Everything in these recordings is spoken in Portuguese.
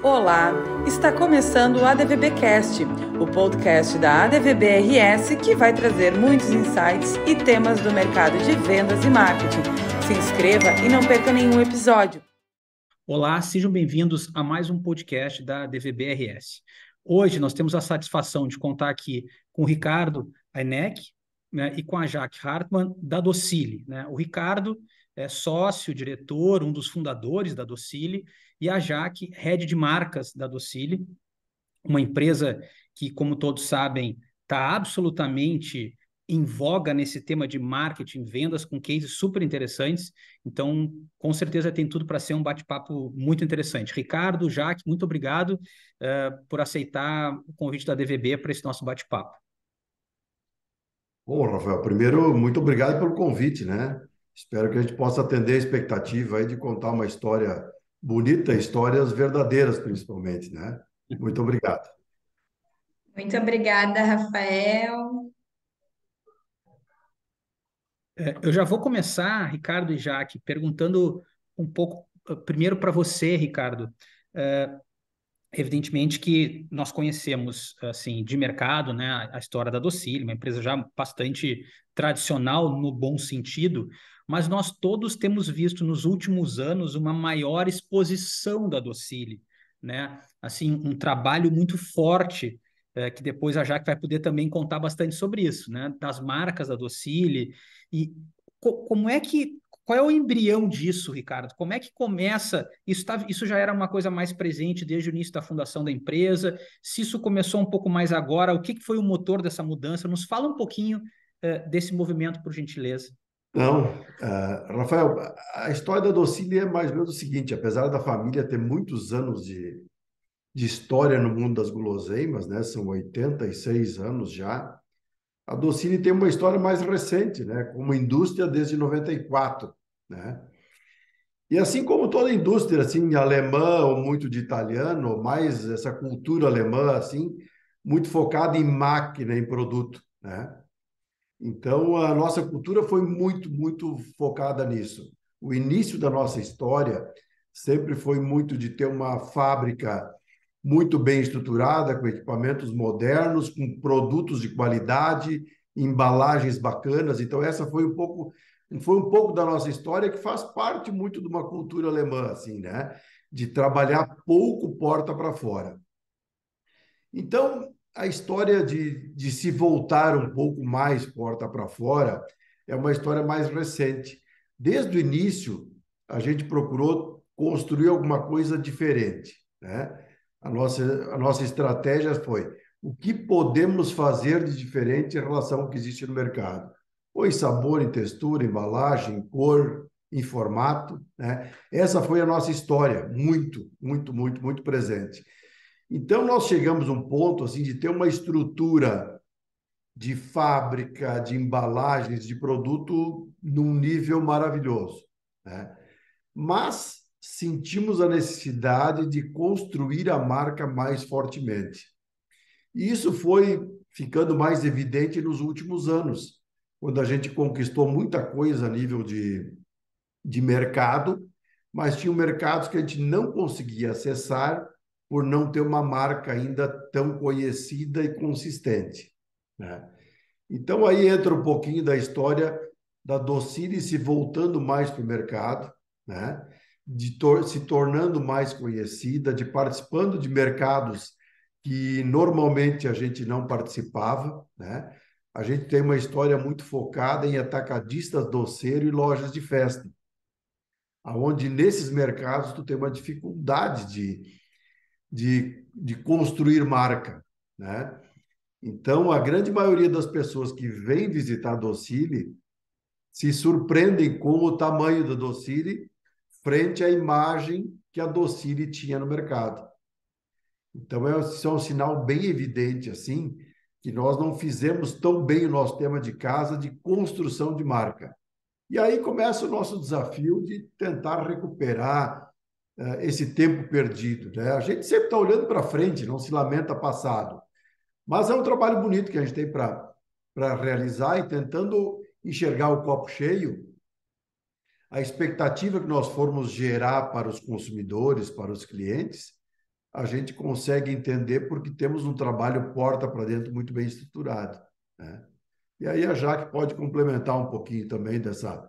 Olá, está começando o ADVBcast, o podcast da ADVB-RS que vai trazer muitos insights e temas do mercado de vendas e marketing. Se inscreva e não perca nenhum episódio. Olá, sejam bem-vindos a mais um podcast da ADVB-RS. Hoje nós temos a satisfação de contar aqui com o Ricardo Heineck, né, e com a Jaque Hartmann, da Docile, né? O Ricardo é sócio, diretor, um dos fundadores da Docile, e a Jaque, head de marcas da Docile, uma empresa que, como todos sabem, está absolutamente em voga nesse tema de marketing, vendas, com cases super interessantes. Então, com certeza tem tudo para ser um bate-papo muito interessante. Ricardo, Jaque, muito obrigado por aceitar o convite da DVB para esse nosso bate-papo. Bom, Rafael, primeiro, muito obrigado pelo convite, né? Espero que a gente possa atender a expectativa aí de contar uma história bonita, histórias verdadeiras, principalmente, né? Muito obrigado. Muito obrigada, Rafael. Eu já vou começar, Ricardo e Jaque, perguntando um pouco, primeiro para você, Ricardo. Evidentemente que nós conhecemos, assim, de mercado, né, a história da Docile, uma empresa já bastante tradicional no bom sentido, mas nós todos temos visto nos últimos anos uma maior exposição da Docile, né? Assim, um trabalho muito forte, que depois a Jaque vai poder também contar bastante sobre isso, né? Das marcas da Docile e como é que qual é o embrião disso, Ricardo? Como é que começa? Isso já era uma coisa mais presente desde o início da fundação da empresa? Se isso começou um pouco mais agora, o que foi o motor dessa mudança? Nos fala um pouquinho desse movimento, por gentileza. Não, Rafael, a história da Docile é mais ou menos o seguinte: apesar da família ter muitos anos de história no mundo das guloseimas, né? São 86 anos já. A Docile tem uma história mais recente, né? Como indústria desde 94, né? E assim como toda indústria, assim, alemã ou muito de italiano, ou mais essa cultura alemã, assim, muito focada em máquina, em produto, né? Então, a nossa cultura foi muito focada nisso. O início da nossa história sempre foi muito de ter uma fábrica muito bem estruturada, com equipamentos modernos, com produtos de qualidade, embalagens bacanas. Então, essa foi um pouco da nossa história que faz parte muito de uma cultura alemã, assim, né? De trabalhar pouco porta para fora. Então, a história de se voltar um pouco mais porta para fora é uma história mais recente. Desde o início, a gente procurou construir alguma coisa diferente, né? A nossa estratégia foi o que podemos fazer de diferente em relação ao que existe no mercado. Ou em sabor, em textura, embalagem, em cor, em formato, né? Essa foi a nossa história, muito presente. Então, nós chegamos a um ponto assim, de ter uma estrutura de fábrica, de embalagens, de produto num nível maravilhoso, né? Mas sentimos a necessidade de construir a marca mais fortemente. E isso foi ficando mais evidente nos últimos anos, quando a gente conquistou muita coisa a nível de mercado, mas tinha mercados que a gente não conseguia acessar por não ter uma marca ainda tão conhecida e consistente, né? Então aí entra um pouquinho da história da Docile se voltando mais para o mercado, né? Se tornando mais conhecida, de participando de mercados que normalmente a gente não participava, né? A gente tem uma história muito focada em atacadistas doceiro e lojas de festa, aonde nesses mercados tu tem uma dificuldade de construir marca, né? Então, a grande maioria das pessoas que vêm visitar a Docile se surpreendem com o tamanho da Docile frente à imagem que a Docile tinha no mercado. Então, isso é um sinal bem evidente, assim, que nós não fizemos tão bem o nosso tema de casa de construção de marca. E aí começa o nosso desafio de tentar recuperar esse tempo perdido, né? A gente sempre está olhando para frente, não se lamenta passado. Mas é um trabalho bonito que a gente tem para realizar e tentando enxergar o copo cheio, a expectativa que nós formos gerar para os consumidores, para os clientes, a gente consegue entender porque temos um trabalho porta para dentro muito bem estruturado, né? E aí a Jaque pode complementar um pouquinho também dessa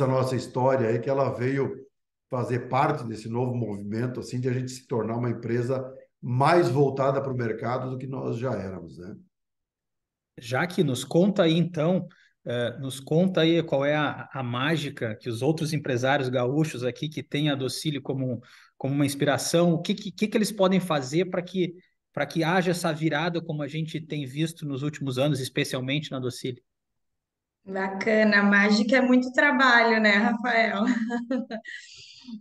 nossa história aí, que ela veio fazer parte desse novo movimento, assim, de a gente se tornar uma empresa mais voltada para o mercado do que nós já éramos, né? Já que nos conta aí, então, nos conta aí qual é a mágica que os outros empresários gaúchos aqui que têm a Docile como uma inspiração, o que eles podem fazer para que haja essa virada como a gente tem visto nos últimos anos, especialmente na Docile? Bacana, a mágica é muito trabalho, né, Rafael?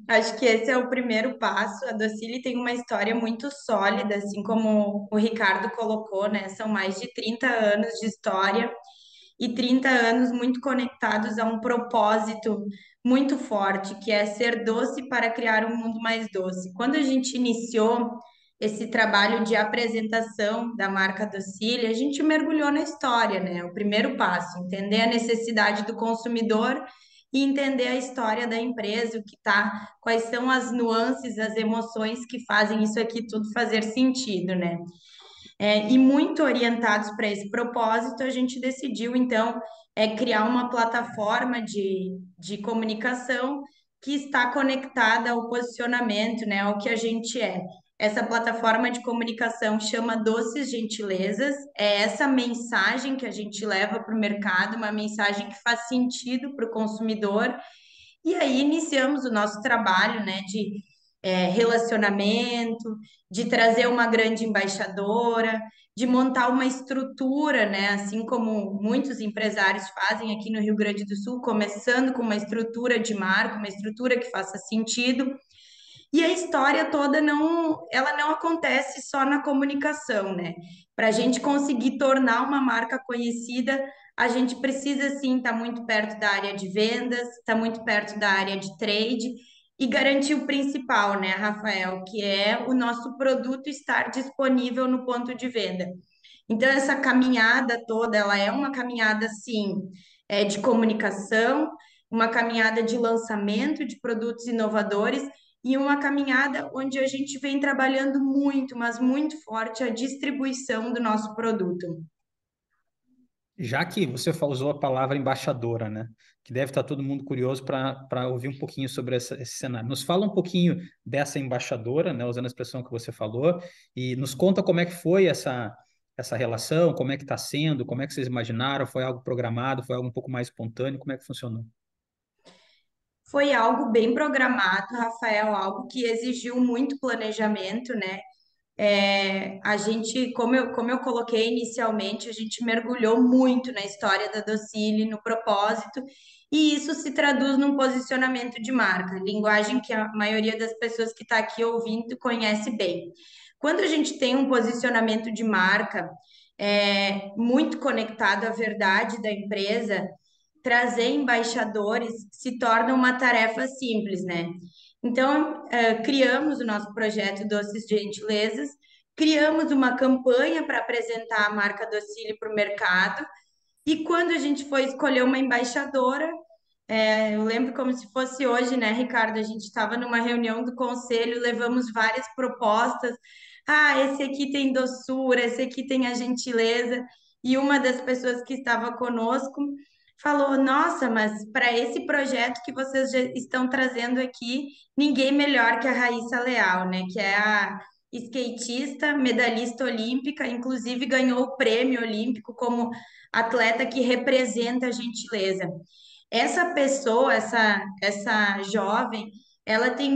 Acho que esse é o primeiro passo. A Docile tem uma história muito sólida, assim como o Ricardo colocou, né? São mais de 30 anos de história e 30 anos muito conectados a um propósito muito forte, que é ser doce para criar um mundo mais doce. Quando a gente iniciou esse trabalho de apresentação da marca Docile, a gente mergulhou na história, né? O primeiro passo, entender a necessidade do consumidor e entender a história da empresa, o que tá, quais são as nuances, as emoções que fazem isso aqui tudo fazer sentido, né? E muito orientados para esse propósito, a gente decidiu, então, criar uma plataforma de comunicação que está conectada ao posicionamento, né, ao que a gente é. Essa plataforma de comunicação chama Doces Gentilezas, é essa mensagem que a gente leva para o mercado, uma mensagem que faz sentido para o consumidor e aí iniciamos o nosso trabalho, né, de relacionamento, de trazer uma grande embaixadora, de montar uma estrutura, né, assim como muitos empresários fazem aqui no Rio Grande do Sul, começando com uma estrutura de marca, uma estrutura que faça sentido. E a história toda ela não acontece só na comunicação, né? Para a gente conseguir tornar uma marca conhecida, a gente precisa sim estar muito perto da área de vendas, estar muito perto da área de trade e garantir o principal, né, Rafael, que é o nosso produto estar disponível no ponto de venda. Então, essa caminhada toda, ela é uma caminhada, sim, de comunicação, uma caminhada de lançamento de produtos inovadores e uma caminhada onde a gente vem trabalhando muito, mas muito forte a distribuição do nosso produto. Já que você usou a palavra embaixadora, né? Que deve estar todo mundo curioso para ouvir um pouquinho sobre esse cenário. Nos fala um pouquinho dessa embaixadora, né? Usando a expressão que você falou, e nos conta como é que foi essa relação, como é que está sendo, como é que vocês imaginaram, foi algo programado, foi algo um pouco mais espontâneo, como é que funcionou? Foi algo bem programado, Rafael, algo que exigiu muito planejamento, né? A gente, como eu coloquei inicialmente, a gente mergulhou muito na história da Docile, no propósito, e isso se traduz num posicionamento de marca, linguagem que a maioria das pessoas que está aqui ouvindo conhece bem. Quando a gente tem um posicionamento de marca muito conectado à verdade da empresa, trazer embaixadores se torna uma tarefa simples, né? Então, criamos o nosso projeto Doces Gentilezas, criamos uma campanha para apresentar a marca Docile para o mercado, e quando a gente foi escolher uma embaixadora, eu lembro como se fosse hoje, né, Ricardo? A gente estava numa reunião do conselho, levamos várias propostas. Ah, esse aqui tem doçura, esse aqui tem a gentileza. E uma das pessoas que estava conosco falou: Nossa, mas para esse projeto que vocês já estão trazendo aqui, ninguém melhor que a Raíssa Leal, né? Que é a skatista, medalhista olímpica, inclusive ganhou o prêmio olímpico como atleta que representa a gentileza. Essa pessoa, essa jovem, ela tem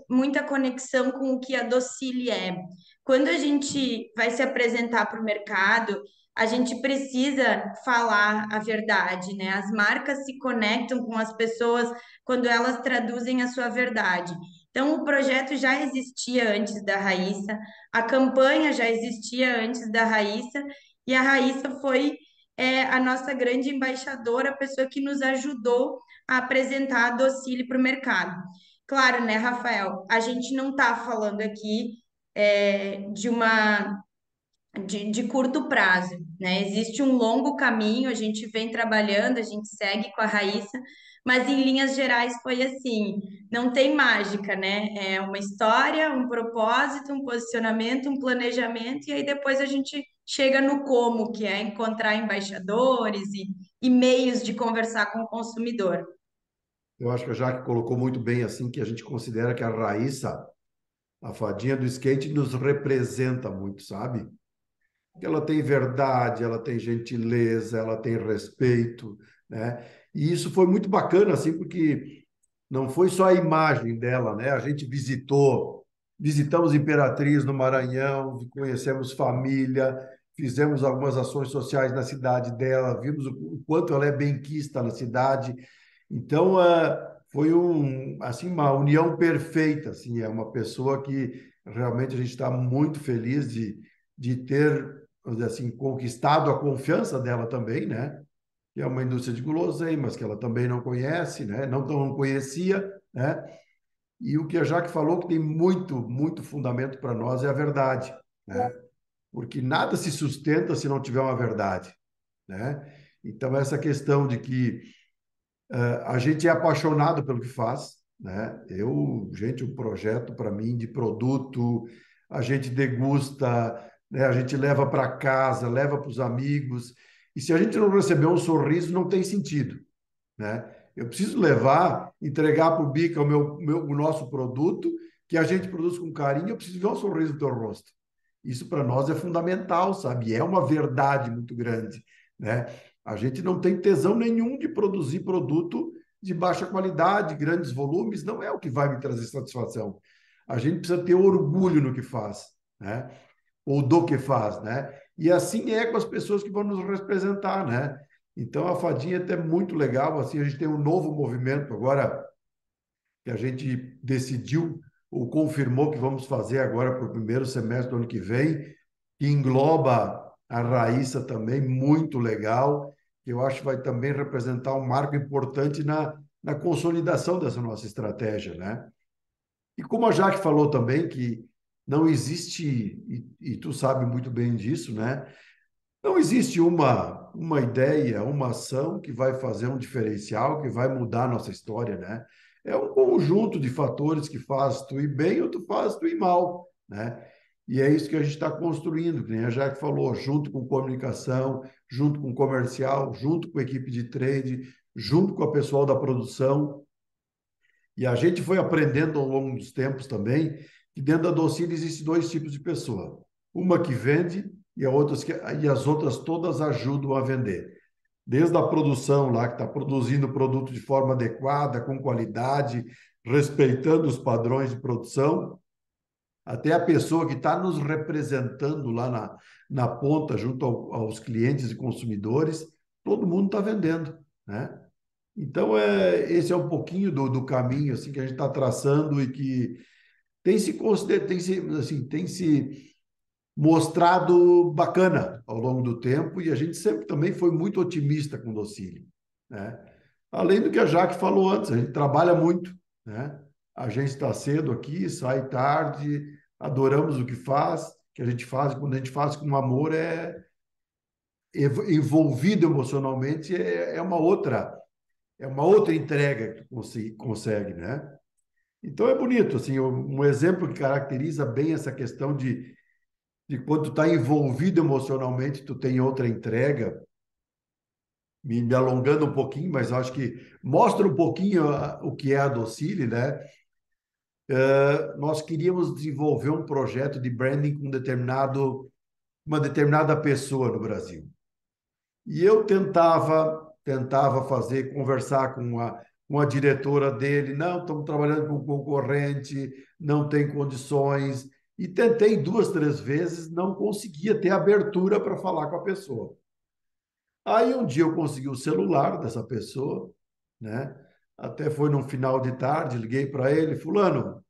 muita conexão com o que a Docile é. Quando a gente vai se apresentar para o mercado, a gente precisa falar a verdade, né? As marcas se conectam com as pessoas quando elas traduzem a sua verdade. Então, o projeto já existia antes da Raíssa, a campanha já existia antes da Raíssa, e a Raíssa foi a nossa grande embaixadora, a pessoa que nos ajudou a apresentar a Docile para o mercado. Claro, né, Rafael? A gente não está falando aqui de curto prazo, né? Existe um longo caminho, a gente vem trabalhando, a gente segue com a Raíssa, Mas em linhas gerais foi assim, não tem mágica, né? É uma história, um propósito, um posicionamento, um planejamento, e aí depois a gente chega no como, que é encontrar embaixadores e meios de conversar com o consumidor. Eu acho que a Jaque colocou muito bem assim que a gente considera que a Raíssa, a fadinha do skate, nos representa muito, sabe? Que ela tem verdade, ela tem gentileza, ela tem respeito, né? E isso foi muito bacana, assim, porque não foi só a imagem dela, né? A gente visitamos Imperatriz no Maranhão, conhecemos família, fizemos algumas ações sociais na cidade dela, vimos o quanto ela é benquista na cidade. Então, foi assim, uma união perfeita, assim, é uma pessoa que realmente a gente está muito feliz de ter, vamos dizer assim, conquistado a confiança dela também, né? Que é uma indústria de guloseimas que ela também não conhece, né? Não conhecia, né? E o que a Jaque falou que tem muito, muito fundamento para nós é a verdade, né? Porque nada se sustenta se não tiver uma verdade, né? Então, essa questão de que a gente é apaixonado pelo que faz, né? Gente, um projeto para mim de produto, a gente degusta, né? A gente leva para casa, leva para os amigos, e se a gente não receber um sorriso, não tem sentido, né? Eu preciso levar, entregar para o Bica o nosso produto, que a gente produz com carinho, eu preciso ver um sorriso no teu rosto. Isso para nós é fundamental, sabe? É uma verdade muito grande, né? A gente não tem tesão nenhum de produzir produto de baixa qualidade, grandes volumes, não é o que vai me trazer satisfação. A gente precisa ter orgulho no que faz, né? Ou do que faz, né? E assim é com as pessoas que vão nos representar, né? Então a fadinha é até muito legal, assim, a gente tem um novo movimento agora que a gente decidiu ou confirmou que vamos fazer agora para o primeiro semestre do ano que vem, que engloba a Raíssa também, muito legal, que eu acho que vai também representar um marco importante na consolidação dessa nossa estratégia, né? E como a Jaque falou também, que não existe, e tu sabe muito bem disso, né? Não existe uma ideia, uma ação que vai fazer um diferencial, que vai mudar a nossa história, né? É um conjunto de fatores que faz tu ir bem ou tu faz tu ir mal, né? E é isso que a gente está construindo, que nem a Jaque falou, junto com comunicação, junto com comercial, junto com a equipe de trade, junto com o pessoal da produção. E a gente foi aprendendo ao longo dos tempos também que dentro da Docile existem dois tipos de pessoa. Uma que vende e as outras todas ajudam a vender. Desde a produção lá, que está produzindo o produto de forma adequada, com qualidade, respeitando os padrões de produção, até a pessoa que está nos representando lá na ponta, junto aos clientes e consumidores, todo mundo está vendendo, né? Então, esse é um pouquinho do caminho assim, que a gente está traçando e que tem se mostrado bacana ao longo do tempo e a gente sempre também foi muito otimista com o Docile, né? Além do que a Jaque falou antes, a gente trabalha muito, né? A gente está cedo aqui, sai tarde, adoramos o que faz, que a gente faz, quando a gente faz com amor, envolvido emocionalmente, é uma outra entrega que tu consegue, né? Então é bonito, assim, um exemplo que caracteriza bem essa questão de quando tu está envolvido emocionalmente, tu tem outra entrega, me alongando um pouquinho, mas eu acho que mostra um pouquinho o que é a Docile, né? Nós queríamos desenvolver um projeto de branding com uma determinada pessoa no Brasil. E eu tentava conversar com a diretora dele, não, estamos trabalhando com um concorrente, não tem condições, e tentei duas, três vezes, não conseguia ter abertura para falar com a pessoa. Aí um dia eu consegui o celular dessa pessoa, né? Até foi num final de tarde, liguei para ele, fulano,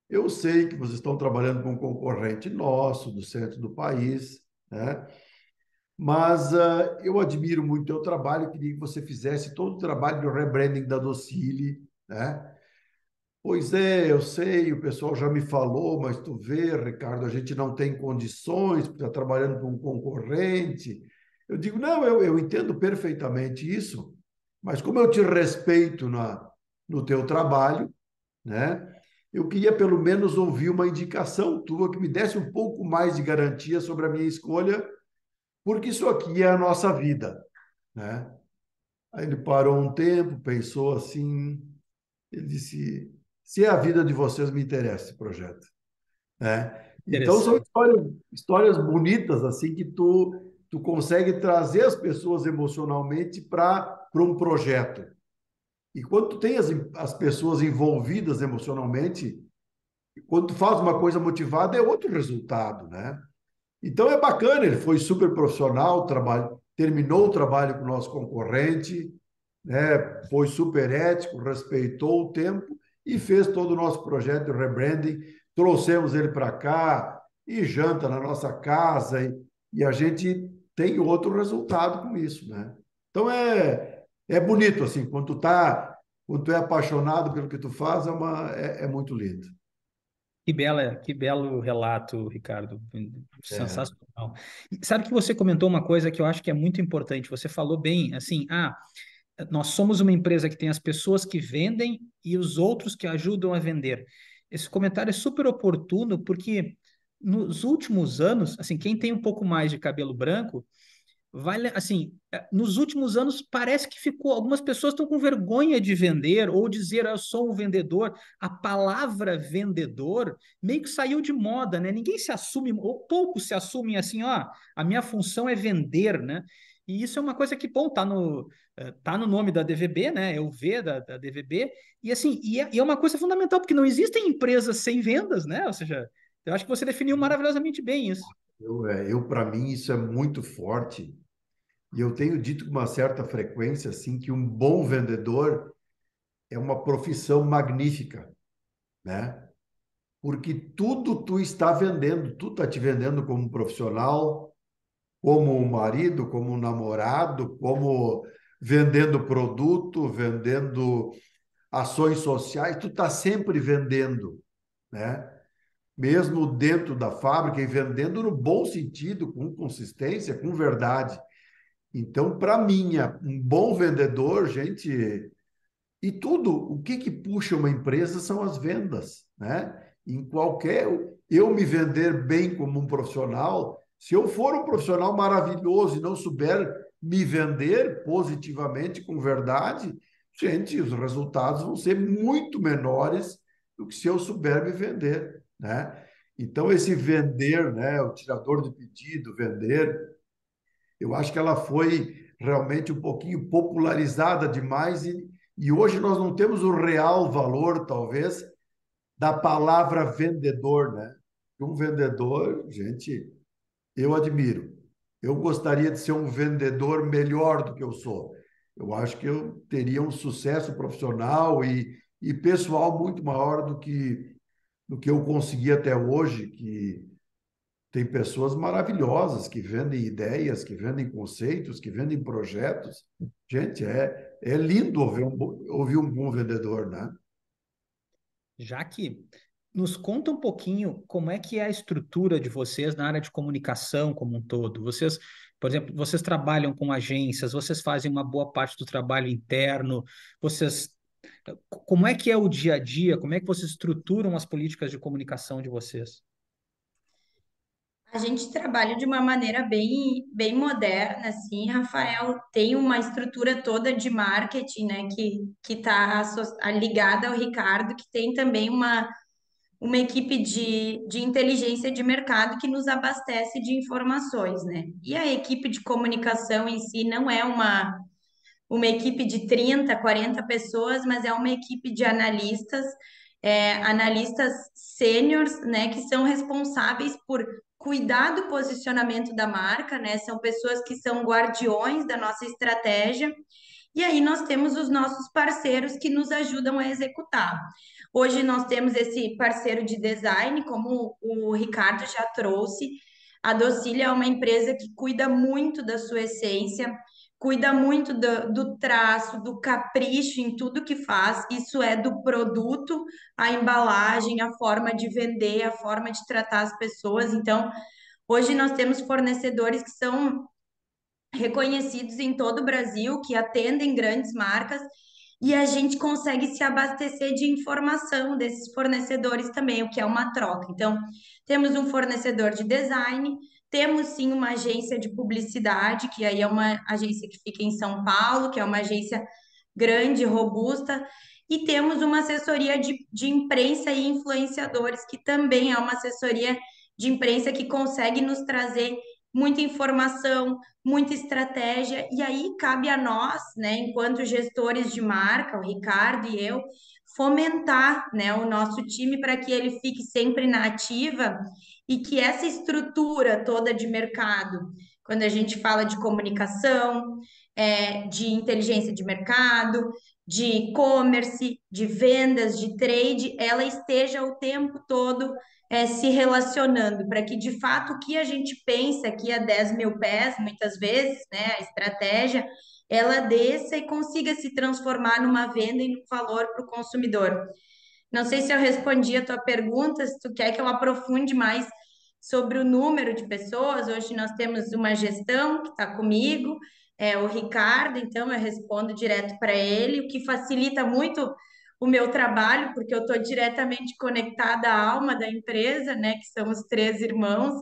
eu sei que vocês estão trabalhando com um concorrente nosso, do centro do país, né? Mas eu admiro muito o teu trabalho, queria que você fizesse todo o trabalho de rebranding da Docile, né? Pois é, eu sei, o pessoal já me falou, mas tu vê, Ricardo, a gente não tem condições, porque está trabalhando com um concorrente. Eu digo, não, eu entendo perfeitamente isso, Mas como eu te respeito no teu trabalho, né? Eu queria pelo menos ouvir uma indicação tua que me desse um pouco mais de garantia sobre a minha escolha, porque isso aqui é a nossa vida, né? Aí ele parou um tempo, pensou assim, ele disse: se é a vida de vocês, me interessa esse projeto, né? Então são Interessante. histórias bonitas assim que tu consegue trazer as pessoas emocionalmente para um projeto. E quando tu tem as pessoas envolvidas emocionalmente, quando tu faz uma coisa motivada, é outro resultado, né? Então é bacana, ele foi super profissional, terminou o trabalho com o nosso concorrente, né? Foi super ético, respeitou o tempo e fez todo o nosso projeto de rebranding. Trouxemos ele para cá e janta na nossa casa e a gente tem outro resultado com isso, né? Então é bonito assim, quando tu é apaixonado pelo que tu faz, é muito lindo. Que belo relato, Ricardo. É, Sensacional. E sabe que você comentou uma coisa que eu acho que é muito importante. Você falou bem, assim, nós somos uma empresa que tem as pessoas que vendem e os outros que ajudam a vender. Esse comentário é super oportuno porque nos últimos anos, assim, quem tem um pouco mais de cabelo branco assim, nos últimos anos parece que ficou, algumas pessoas estão com vergonha de vender ou dizer eu sou um vendedor. A palavra vendedor meio que saiu de moda, né? Ninguém se assume, ou poucos se assumem assim, ó, a minha função é vender, né? E isso é uma coisa que, bom, tá no nome da DVB, né? É o V da DVB, e assim, e é uma coisa fundamental, porque não existem empresas sem vendas, né? Ou seja, eu acho que você definiu maravilhosamente bem isso. eu para mim, isso é muito forte. E eu tenho dito com uma certa frequência assim que um bom vendedor é uma profissão magnífica, né? Porque tudo tu está vendendo, tu está te vendendo como um profissional, como um marido, como um namorado, como vendendo produto, vendendo ações sociais, tu está sempre vendendo, né? Mesmo dentro da fábrica e vendendo no bom sentido, com consistência, com verdade. Então, para mim, um bom vendedor, gente, e tudo, o que puxa uma empresa são as vendas, né? Em qualquer, eu me vender bem como um profissional, se eu for um profissional maravilhoso e não souber me vender positivamente, com verdade, gente, os resultados vão ser muito menores do que se eu souber me vender, né? Então, esse vender, né, o tirador de pedido, vender, eu acho que ela foi realmente um pouquinho popularizada demais e hoje nós não temos o real valor, talvez, da palavra vendedor, né? Um vendedor, gente, eu admiro. Eu gostaria de ser um vendedor melhor do que eu sou. Eu acho que eu teria um sucesso profissional e pessoal muito maior do que eu consegui até hoje, que tem pessoas maravilhosas que vendem ideias, que vendem conceitos, que vendem projetos. Gente, é lindo ouvir um bom vendedor, né? Já que nos conta um pouquinho como é que é a estrutura de vocês na área de comunicação como um todo. Vocês, por exemplo, vocês trabalham com agências, vocês fazem uma boa parte do trabalho interno, vocês, como é que é o dia a dia? Como é que vocês estruturam as políticas de comunicação de vocês? A gente trabalha de uma maneira bem moderna, assim, Rafael, tem uma estrutura toda de marketing, né, que está ligada ao Ricardo, que tem também uma equipe de inteligência de mercado que nos abastece de informações, né? E a equipe de comunicação em si não é uma equipe de 30, 40 pessoas, mas é uma equipe de analistas, analistas sêniores, né, que são responsáveis por cuidar do posicionamento da marca, né? São pessoas que são guardiões da nossa estratégia. E aí nós temos os nossos parceiros que nos ajudam a executar. Hoje nós temos esse parceiro de design, como o Ricardo já trouxe. A Docília é uma empresa que cuida muito da sua essência, cuida muito do traço, do capricho em tudo que faz. Isso é do produto, a embalagem, a forma de vender, a forma de tratar as pessoas. Então, hoje nós temos fornecedores que são reconhecidos em todo o Brasil, que atendem grandes marcas, e a gente consegue se abastecer de informação desses fornecedores também, o que é uma troca. Então, temos um fornecedor de design, temos sim uma agência de publicidade, que aí é uma agência que fica em São Paulo, que é uma agência grande, robusta, e temos uma assessoria de imprensa e influenciadores, que também é uma assessoria de imprensa que consegue nos trazer muita informação, muita estratégia, e aí cabe a nós, né, enquanto gestores de marca, o Ricardo e eu, fomentar, né, o nosso time para que ele fique sempre na ativa e que essa estrutura toda de mercado, quando a gente fala de comunicação, de inteligência de mercado, de e-commerce, de vendas, de trade, ela esteja o tempo todo se relacionando, para que de fato o que a gente pensa aqui a 10 mil pés, muitas vezes, né, a estratégia, ela desça e consiga se transformar numa venda e num valor para o consumidor. Não sei se eu respondi a tua pergunta, se tu quer que eu aprofunde mais sobre o número de pessoas. Hoje nós temos uma gestão que está comigo, o Ricardo, então eu respondo direto para ele, o que facilita muito o meu trabalho, porque eu estou diretamente conectada à alma da empresa, né, que são os três irmãos,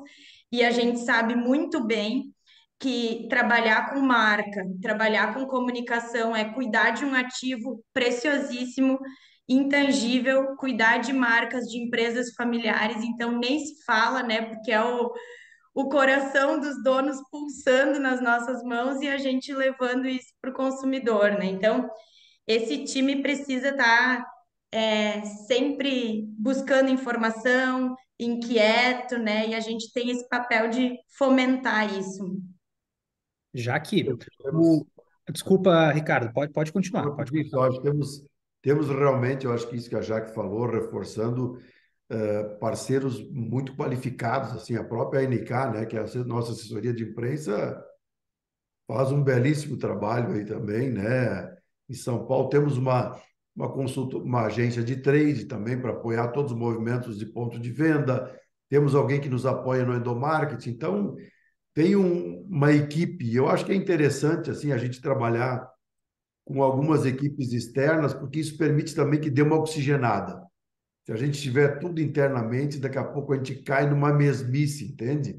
e a gente sabe muito bem que trabalhar com marca, trabalhar com comunicação é cuidar de um ativo preciosíssimo, intangível, cuidar de marcas de empresas familiares, então nem se fala, né? Porque é o coração dos donos pulsando nas nossas mãos e a gente levando isso para o consumidor, né? Então, esse time precisa estar sempre buscando informação, inquieto, né? E a gente tem esse papel de fomentar isso. Já que Temos, o... Desculpa, Ricardo, pode continuar, como eu pode disse, continuar. eu acho que temos realmente, eu acho que isso que a Jaque falou, reforçando parceiros muito qualificados, assim, a própria ANK, né, que é a nossa assessoria de imprensa, faz um belíssimo trabalho aí também, né? Em São Paulo temos uma consulta, uma agência de trade também para apoiar todos os movimentos de ponto de venda. Temos alguém que nos apoia no endomarketing. Então, tem uma equipe. Eu acho que é interessante assim a gente trabalhar com algumas equipes externas, porque isso permite também que dê uma oxigenada. Se a gente tiver tudo internamente, daqui a pouco a gente cai numa mesmice, entende?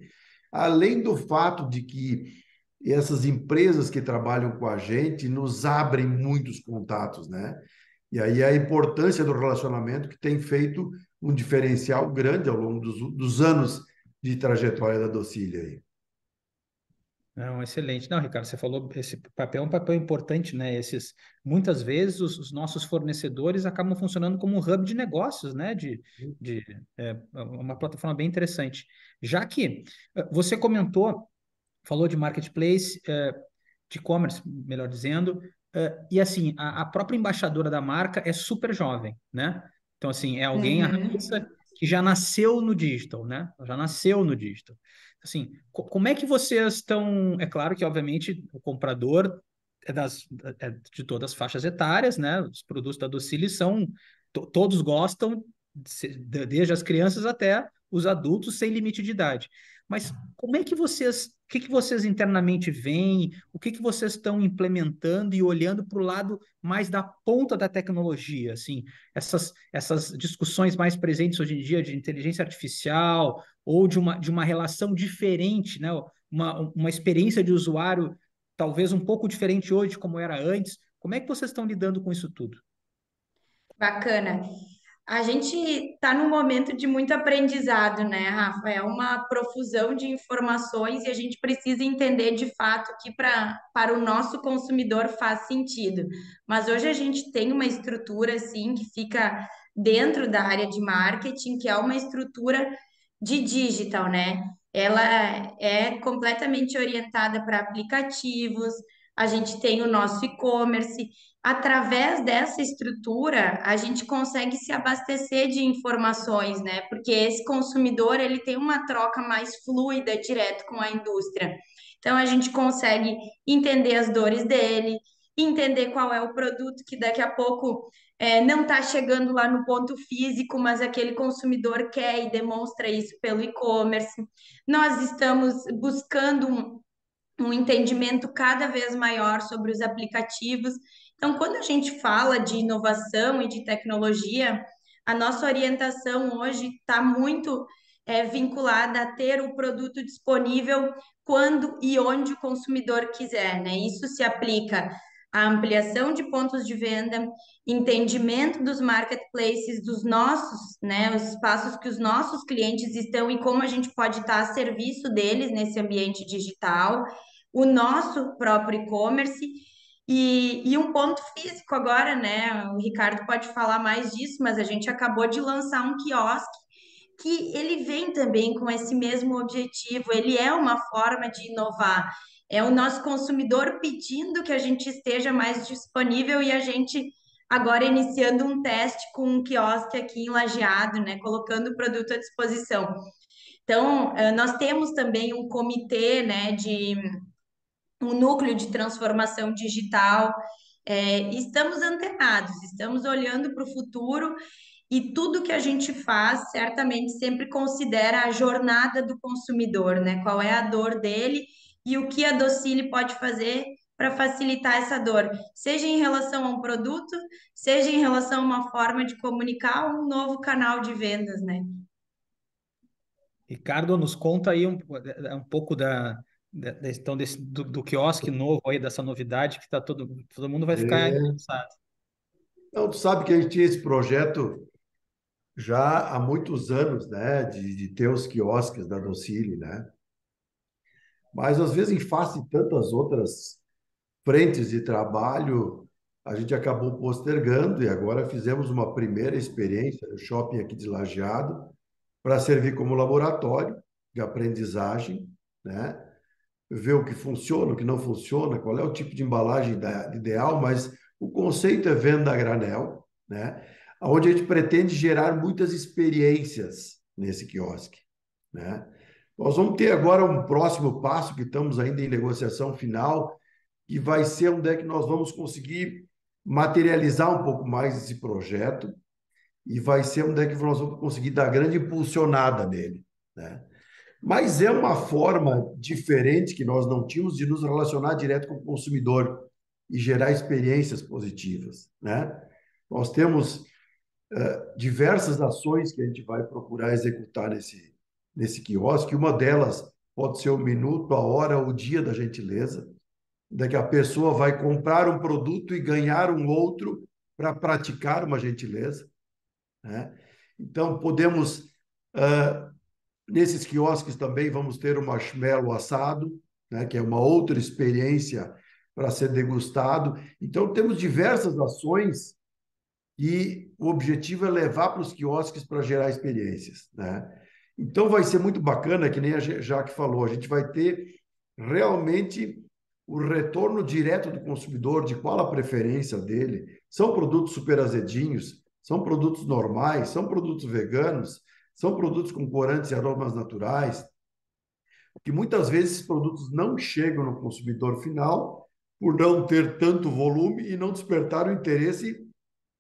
Além do fato de que essas empresas que trabalham com a gente nos abrem muitos contatos, né? E aí a importância do relacionamento que tem feito um diferencial grande ao longo dos anos de trajetória da Docília aí. Não, excelente. Não, Ricardo, você falou, esse papel é um papel importante, né? Muitas vezes os nossos fornecedores acabam funcionando como um hub de negócios, né? Uma plataforma bem interessante. Já que você falou de marketplace, de e-commerce, melhor dizendo, e assim, a própria embaixadora da marca é super jovem, né? Então, assim, é alguém, a Uhum. Raíssa, que já nasceu no digital, né? Já nasceu no digital. Assim, como é que vocês estão? É claro que, obviamente, o comprador é de todas as faixas etárias, né? Os produtos da Docile são, todos gostam, desde as crianças até os adultos, sem limite de idade. Mas como é que o que que vocês internamente veem? O que que vocês estão implementando e olhando para o lado mais da ponta da tecnologia? Assim, essas discussões mais presentes hoje em dia de inteligência artificial ou de uma relação diferente, né? Uma experiência de usuário talvez um pouco diferente hoje de como era antes. Como é que vocês estão lidando com isso tudo? Bacana. A gente está num momento de muito aprendizado, né, Rafa? É uma profusão de informações e a gente precisa entender de fato que para o nosso consumidor faz sentido. Mas hoje a gente tem uma estrutura, assim, que fica dentro da área de marketing, que é uma estrutura de digital, né? Ela é completamente orientada para aplicativos, a gente tem o nosso e-commerce. Através dessa estrutura, a gente consegue se abastecer de informações, né? Porque esse consumidor, ele tem uma troca mais fluida direto com a indústria. Então, a gente consegue entender as dores dele, entender qual é o produto que daqui a pouco não está chegando lá no ponto físico, mas aquele consumidor quer e demonstra isso pelo e-commerce. Nós estamos buscando um entendimento cada vez maior sobre os aplicativos. Então, quando a gente fala de inovação e de tecnologia, a nossa orientação hoje está muito vinculada a ter o produto disponível quando e onde o consumidor quiser, né? Isso se aplica à ampliação de pontos de venda, entendimento dos marketplaces, dos nossos, né, os espaços que os nossos clientes estão e como a gente pode estar a serviço deles nesse ambiente digital, o nosso próprio e-commerce e um ponto físico agora, né? O Ricardo pode falar mais disso, mas a gente acabou de lançar um quiosque que ele vem também com esse mesmo objetivo, ele é uma forma de inovar. É o nosso consumidor pedindo que a gente esteja mais disponível e a gente agora iniciando um teste com um quiosque aqui em Lajeado, né? Colocando o produto à disposição. Então, nós temos também um comitê, né, de um núcleo de transformação digital. Estamos antenados, estamos olhando para o futuro e tudo que a gente faz certamente sempre considera a jornada do consumidor, né? Qual é a dor dele e o que a Docile pode fazer para facilitar essa dor, seja em relação a um produto, seja em relação a uma forma de comunicar um novo canal de vendas, né? Ricardo, nos conta aí um pouco então do quiosque novo aí, dessa novidade que todo mundo vai ficar É, interessado. então, tu sabe que a gente tinha esse projeto já há muitos anos, né, de ter os quiosques da Docile, né? Mas às vezes em face de tantas outras frentes de trabalho, a gente acabou postergando e agora fizemos uma primeira experiência no shopping aqui de Lajeado para servir como laboratório de aprendizagem, né? Ver o que funciona, o que não funciona, qual é o tipo de embalagem ideal, mas o conceito é venda a granel, né? Onde a gente pretende gerar muitas experiências nesse quiosque, né? Nós vamos ter agora um próximo passo, que estamos ainda em negociação final, que vai ser onde é que nós vamos conseguir materializar um pouco mais esse projeto e vai ser onde é que nós vamos conseguir dar grande impulsionada nele, né? Mas é uma forma diferente que nós não tínhamos de nos relacionar direto com o consumidor e gerar experiências positivas, né? Nós temos diversas ações que a gente vai procurar executar nesse quiosque. Uma delas pode ser o minuto, a hora, o dia da gentileza, da que a pessoa vai comprar um produto e ganhar um outro para praticar uma gentileza, né? Então, podemos, nesses quiosques também, vamos ter o marshmallow assado, né, que é uma outra experiência para ser degustado. Então, temos diversas ações e o objetivo é levar para os quiosques para gerar experiências, né? Então, vai ser muito bacana, que nem a Jaque falou, a gente vai ter realmente o retorno direto do consumidor, de qual a preferência dele. São produtos super azedinhos, são produtos normais, são produtos veganos, são produtos com corantes e aromas naturais, que muitas vezes esses produtos não chegam no consumidor final por não ter tanto volume e não despertar o interesse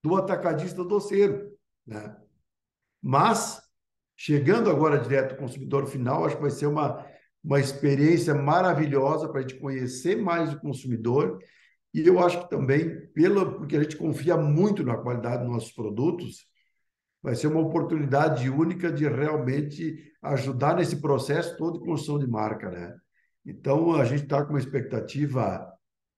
do atacadista doceiro, né? Mas, chegando agora direto ao consumidor final, acho que vai ser uma experiência maravilhosa para a gente conhecer mais o consumidor. E eu acho que também, porque a gente confia muito na qualidade dos nossos produtos, vai ser uma oportunidade única de realmente ajudar nesse processo todo de construção de marca, né? Então, a gente está com uma expectativa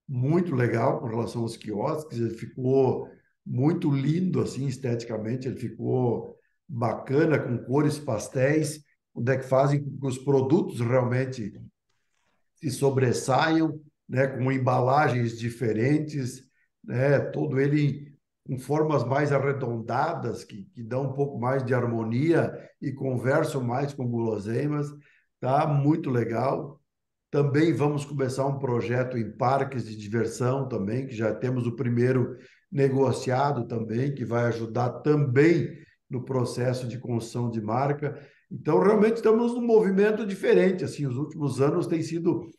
muito legal com relação aos quiosques. Ele ficou muito lindo, assim, esteticamente. Ele ficou bacana, com cores pastéis, onde é que fazem com que os produtos realmente se sobressaiam, né, com embalagens diferentes, né, todo ele com formas mais arredondadas, que dão um pouco mais de harmonia e conversam mais com guloseimas. Tá muito legal. Também vamos começar um projeto em parques de diversão também, que já temos o primeiro negociado também, que vai ajudar também no processo de construção de marca. Então, realmente estamos num movimento diferente. Assim, os últimos anos têm sido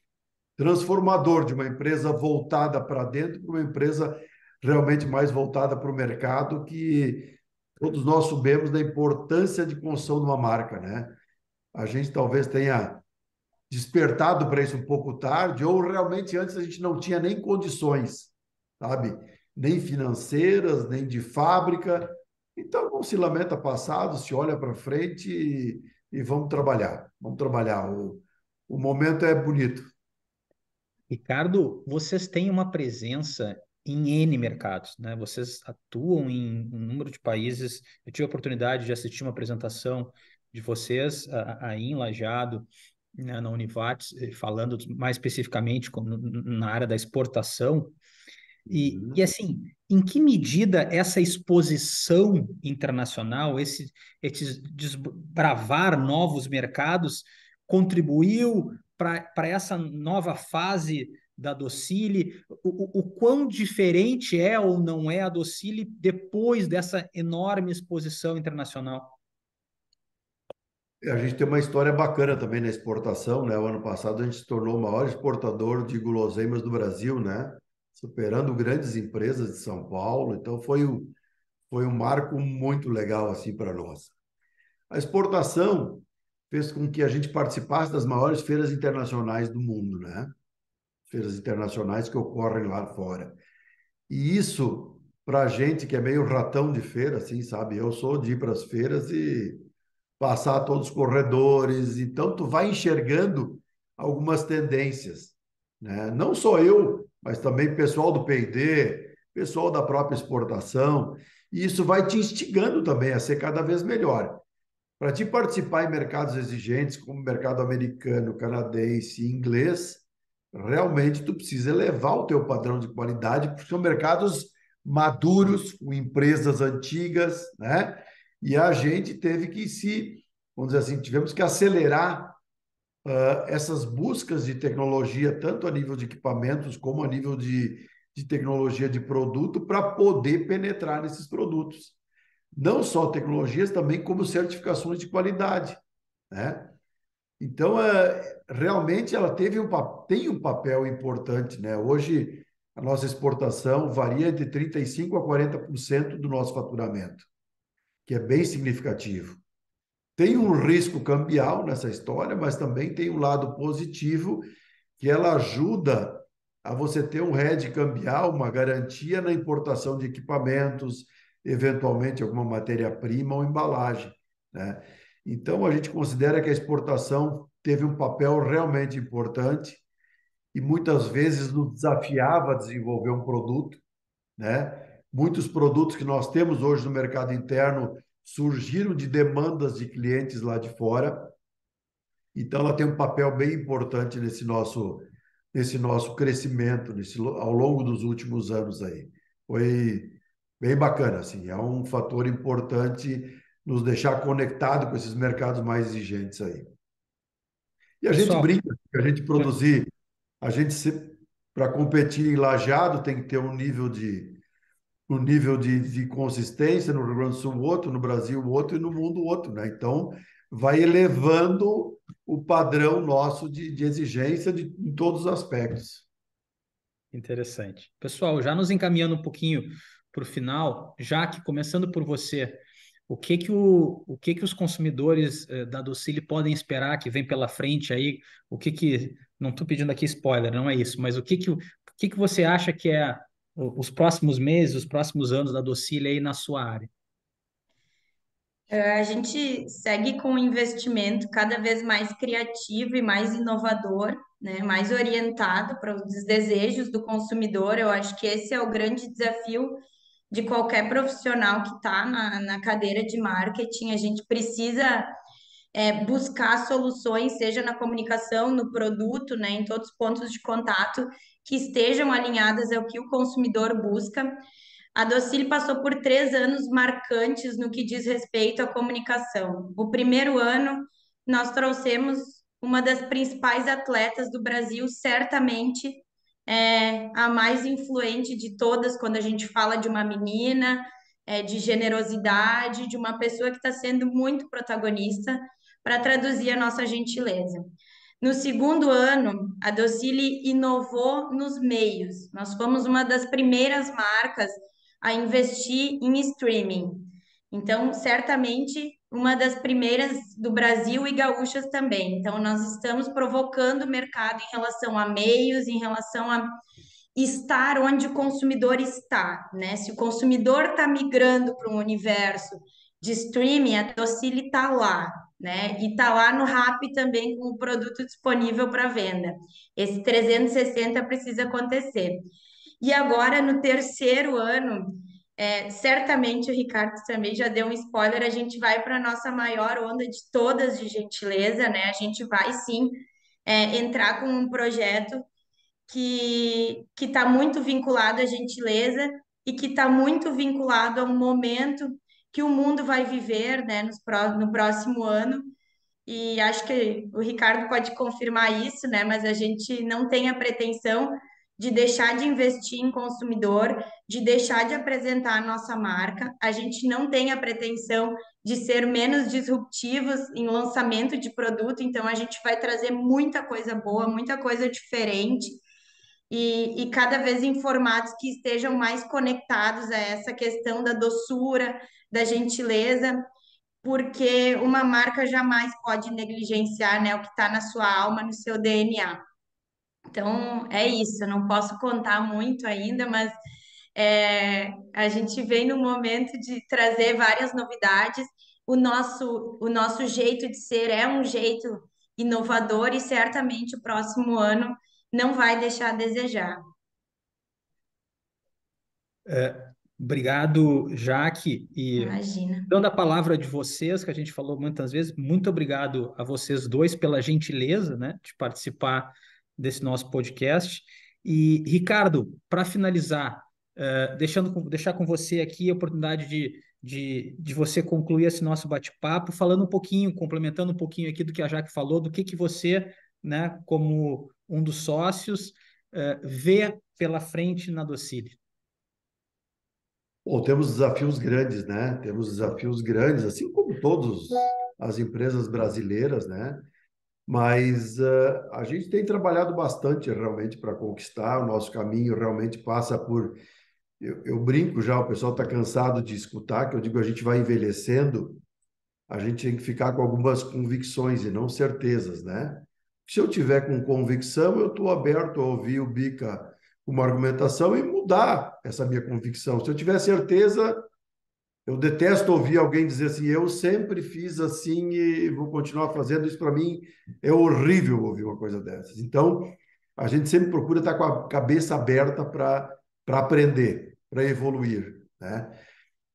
transformador, de uma empresa voltada para dentro para uma empresa realmente mais voltada para o mercado, que todos nós sabemos da importância de construção de uma marca, né? A gente talvez tenha despertado para isso um pouco tarde, ou realmente antes a gente não tinha nem condições, sabe? Nem financeiras, nem de fábrica. Então não se lamenta passado, se olha para frente e vamos trabalhar. Vamos trabalhar. O momento é bonito. Ricardo, vocês têm uma presença em N mercados, né? Vocês atuam em um número de países. Eu tive a oportunidade de assistir uma apresentação de vocês aí em Lajeado, né, na Univates, falando mais especificamente na área da exportação. E Uhum. assim, em que medida essa exposição internacional, esse desbravar novos mercados, contribuiu para essa nova fase da Docile? O quão diferente é ou não é a Docile depois dessa enorme exposição internacional? A gente tem uma história bacana também na exportação, né? O ano passado a gente se tornou o maior exportador de guloseimas do Brasil, né? Superando grandes empresas de São Paulo. Então foi um marco muito legal assim para nós. A exportação fez com que a gente participasse das maiores feiras internacionais do mundo, né? Feiras internacionais que ocorrem lá fora. E isso, para a gente que é meio ratão de feira, assim, sabe? Eu sou de ir para as feiras e passar todos os corredores. Então, tu vai enxergando algumas tendências, né? Não só eu, mas também pessoal do P&D, pessoal da própria exportação. E isso vai te instigando também a ser cada vez melhor. Para te participar em mercados exigentes, como o mercado americano, canadense e inglês, realmente tu precisa elevar o teu padrão de qualidade, porque são mercados maduros, com empresas antigas, né? E a gente teve que vamos dizer assim, tivemos que acelerar essas buscas de tecnologia, tanto a nível de equipamentos como a nível de tecnologia de produto, para poder penetrar nesses produtos. Não só tecnologias, também como certificações de qualidade, né? Então, realmente ela tem um papel importante, né? Hoje, a nossa exportação varia entre 35% a 40% do nosso faturamento, que é bem significativo. Tem um risco cambial nessa história, mas também tem um lado positivo, que ela ajuda a você ter um hedge cambial, uma garantia na importação de equipamentos, eventualmente alguma matéria-prima ou embalagem, né? Então, a gente considera que a exportação teve um papel realmente importante e muitas vezes nos desafiava a desenvolver um produto, né? Muitos produtos que nós temos hoje no mercado interno surgiram de demandas de clientes lá de fora. Então, ela tem um papel bem importante nesse nosso crescimento, ao longo dos últimos anos aí. Foi bem bacana, assim. É um fator importante nos deixar conectado com esses mercados mais exigentes aí. E a gente Pessoal, brinca, que a gente produzir, para competir em Lajeado tem que ter um nível de consistência, no Rio Grande do Sul outro, no Brasil outro e no mundo outro, né? Então, vai elevando o padrão nosso de exigência em todos os aspectos. interessante. Pessoal, já nos encaminhando um pouquinho para o final, já que começando por você, o que que os consumidores da Docile podem esperar que vem pela frente aí? Não estou pedindo aqui spoiler, não é isso, mas o que que você acha que é os próximos meses, os próximos anos da Docile aí na sua área? A gente segue com um investimento cada vez mais criativo e mais inovador, né? Mais orientado para os desejos do consumidor. Eu acho que esse é o grande desafio de qualquer profissional que está na cadeira de marketing. A gente precisa buscar soluções, seja na comunicação, no produto, né? Em todos os pontos de contato que estejam alinhadas ao que o consumidor busca. A Docile passou por 3 anos marcantes no que diz respeito à comunicação. O primeiro ano, nós trouxemos uma das principais atletas do Brasil, certamente a mais influente de todas, quando a gente fala de uma menina, de generosidade, de uma pessoa que está sendo muito protagonista para traduzir a nossa gentileza. No segundo ano, a Docile inovou nos meios. Nós fomos uma das primeiras marcas a investir em streaming. Então, certamente, uma das primeiras do Brasil e gaúchas também. Então, nós estamos provocando o mercado em relação a meios, em relação a estar onde o consumidor está, né? Se o consumidor está migrando para um universo de streaming, a Docile está lá, né? E está lá no Rappi também com o produto disponível para venda. Esse 360 precisa acontecer. E agora, no terceiro ano, certamente o Ricardo também já deu um spoiler, a gente vai para a nossa maior onda de todas de gentileza, né? A gente vai sim entrar com um projeto que está muito vinculado à gentileza e que está muito vinculado a um momento que o mundo vai viver, né, no próximo ano. E acho que o Ricardo pode confirmar isso, né? Mas a gente não tem a pretensão de deixar de investir em consumidor, de deixar de apresentar a nossa marca. A gente não tem a pretensão de ser menos disruptivos em lançamento de produto, então a gente vai trazer muita coisa boa, muita coisa diferente e cada vez em formatos que estejam mais conectados a essa questão da doçura, da gentileza, porque uma marca jamais pode negligenciar, né, o que está na sua alma, no seu DNA. Então, é isso, eu não posso contar muito ainda, mas a gente vem no momento de trazer várias novidades. O nosso jeito de ser é um jeito inovador e certamente o próximo ano não vai deixar a desejar. Obrigado, Jaque. E Imagina. dando a palavra de vocês, que a gente falou muitas vezes, muito obrigado a vocês dois pela gentileza, né, de participar desse nosso podcast. E, Ricardo, para finalizar, deixar com você aqui a oportunidade de você concluir esse nosso bate-papo, falando um pouquinho, complementando um pouquinho aqui do que a Jaque falou, do que você, né, como um dos sócios, vê pela frente na Docile. Bom, temos desafios grandes, né? Temos desafios grandes, assim como todas as empresas brasileiras, né? Mas a gente tem trabalhado bastante realmente para conquistar. O nosso caminho realmente passa por. Eu brinco já, o pessoal está cansado de escutar, que eu digo a gente vai envelhecendo, a gente tem que ficar com algumas convicções e não certezas, né? Se eu tiver com convicção, eu estou aberto a ouvir o Bica uma argumentação e mudar essa minha convicção. Se eu tiver certeza, eu detesto ouvir alguém dizer assim, eu sempre fiz assim e vou continuar fazendo isso. Para mim é horrível ouvir uma coisa dessas. Então, a gente sempre procura estar com a cabeça aberta para aprender, para evoluir, né?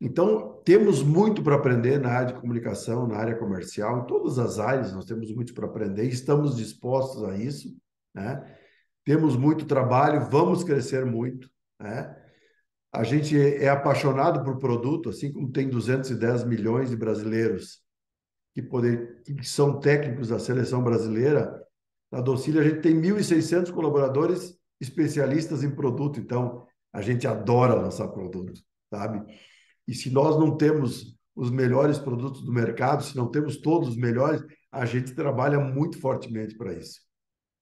Então, temos muito para aprender na área de comunicação, na área comercial, em todas as áreas nós temos muito para aprender, estamos dispostos a isso, né? Temos muito trabalho, vamos crescer muito, né? A gente é apaixonado por produto, assim como tem 210 milhões de brasileiros que são técnicos da seleção brasileira. Na Docile, a gente tem 1.600 colaboradores especialistas em produto, então a gente adora lançar produto, sabe? E se nós não temos os melhores produtos do mercado, se não temos todos os melhores, a gente trabalha muito fortemente para isso.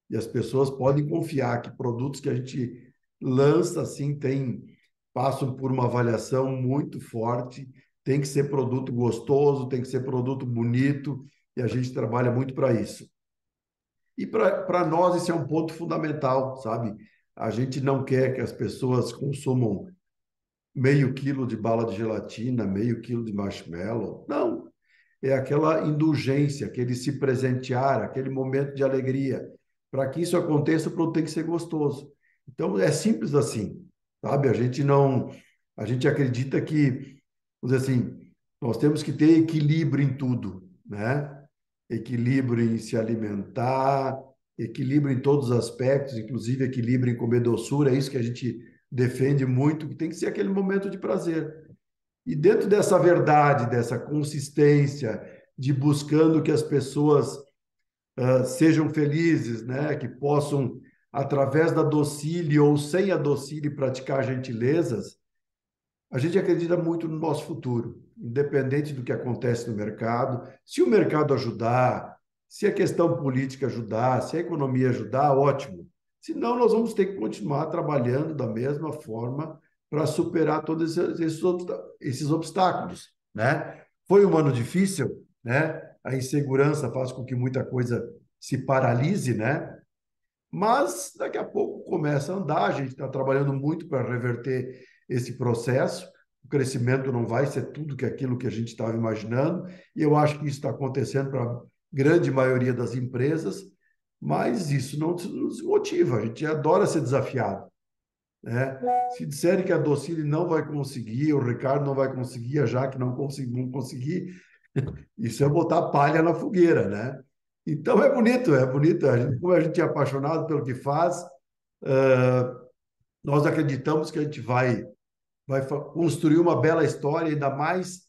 E as pessoas podem confiar que produtos que a gente lança assim passam por uma avaliação muito forte, tem que ser produto gostoso, tem que ser produto bonito, e a gente trabalha muito para isso. E para nós isso é um ponto fundamental, sabe? A gente não quer que as pessoas consumam meio quilo de bala de gelatina, meio quilo de marshmallow. Não, é aquela indulgência, aquele se presentear, aquele momento de alegria. Para que isso aconteça, o produto tem que ser gostoso. Então, é simples assim, sabe? A gente acredita que, vamos dizer assim, nós temos que ter equilíbrio em tudo, né? Equilíbrio em se alimentar, equilíbrio em todos os aspectos, inclusive equilíbrio em comer doçura, é isso que a gente defende muito, que tem que ser aquele momento de prazer. E dentro dessa verdade, dessa consistência, de buscando que as pessoas sejam felizes, né? Que possam, através da Docile ou sem a Docile, praticar gentilezas, a gente acredita muito no nosso futuro, independente do que acontece no mercado. Se o mercado ajudar, se a questão política ajudar, se a economia ajudar, ótimo. Senão, nós vamos ter que continuar trabalhando da mesma forma para superar todos esses obstáculos, né? Foi um ano difícil? né? A insegurança faz com que muita coisa se paralise, né? Mas daqui a pouco começa a andar, a gente está trabalhando muito para reverter esse processo. O crescimento não vai ser tudo que aquilo que a gente estava imaginando, e eu acho que isso está acontecendo para a grande maioria das empresas, mas isso não nos motiva, a gente adora ser desafiado, né? Se disserem que a Docile não vai conseguir, o Ricardo não vai conseguir, a Jaque não conseguir, isso é botar palha na fogueira, né? Então é bonito, é bonito. Como a gente é apaixonado pelo que faz, nós acreditamos que a gente vai construir uma bela história, ainda mais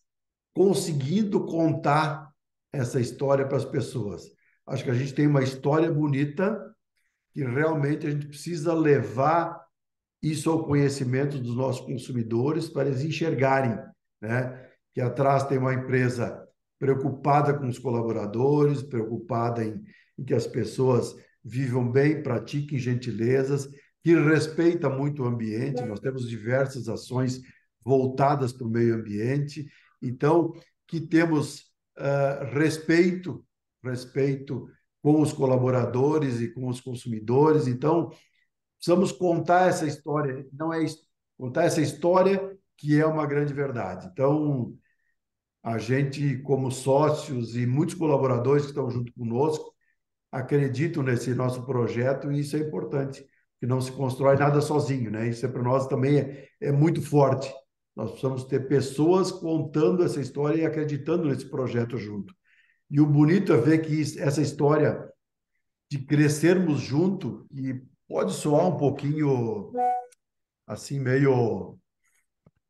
conseguindo contar essa história para as pessoas. Acho que a gente tem uma história bonita que realmente a gente precisa levar isso ao conhecimento dos nossos consumidores para eles enxergarem, né? Que atrás tem uma empresa preocupada com os colaboradores, preocupada em que as pessoas vivam bem, pratiquem gentilezas, que respeita muito o ambiente. Nós temos diversas ações voltadas para o meio ambiente, então que temos respeito com os colaboradores e com os consumidores. Então, precisamos contar essa história, não é contar essa história que é uma grande verdade. Então, a gente, como sócios e muitos colaboradores que estão junto conosco, acreditam nesse nosso projeto e isso é importante, que não se constrói nada sozinho, né? Isso para nós também é muito forte. Nós precisamos ter pessoas contando essa história e acreditando nesse projeto junto. E o bonito é ver que essa história de crescermos junto, e pode soar um pouquinho assim, meio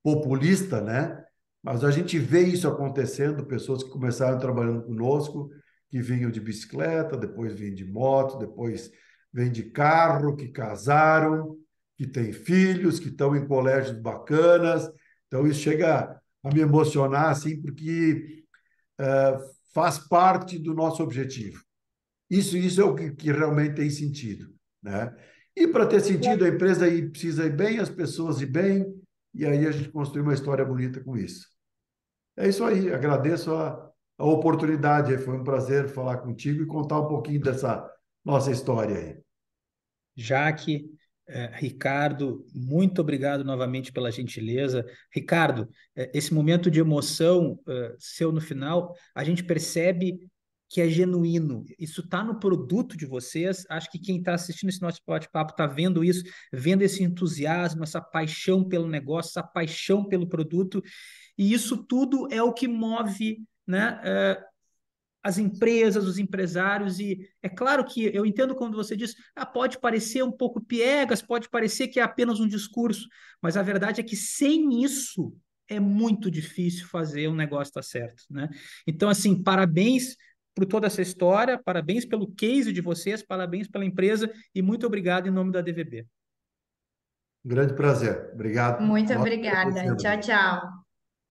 populista, né? Mas a gente vê isso acontecendo, pessoas que começaram trabalhando conosco, que vinham de bicicleta, depois vinham de moto, depois vêm de carro, que casaram, que têm filhos, que estão em colégios bacanas. Então, isso chega a me emocionar, assim, porque faz parte do nosso objetivo. Isso é o que realmente tem sentido, né? E para ter sentido, a empresa precisa ir bem, as pessoas ir bem, e aí a gente construi uma história bonita com isso. É isso aí, agradeço a oportunidade, foi um prazer falar contigo e contar um pouquinho dessa nossa história aí. Jaque, Ricardo, muito obrigado novamente pela gentileza. Ricardo, esse momento de emoção seu no final, a gente percebe que é genuíno. Isso está no produto de vocês. Acho que quem está assistindo esse nosso bate-papo está vendo isso, vendo esse entusiasmo, essa paixão pelo negócio, essa paixão pelo produto. E isso tudo é o que move, né, as empresas, os empresários, e é claro que eu entendo quando você diz, pode parecer um pouco piegas, pode parecer que é apenas um discurso, mas a verdade é que sem isso é muito difícil fazer um negócio estar certo, né? Então, assim, parabéns por toda essa história, parabéns pelo case de vocês, parabéns pela empresa e muito obrigado em nome da DVB. Um grande prazer. Obrigado. Muito Nós obrigada. agradecemos. Tchau, tchau.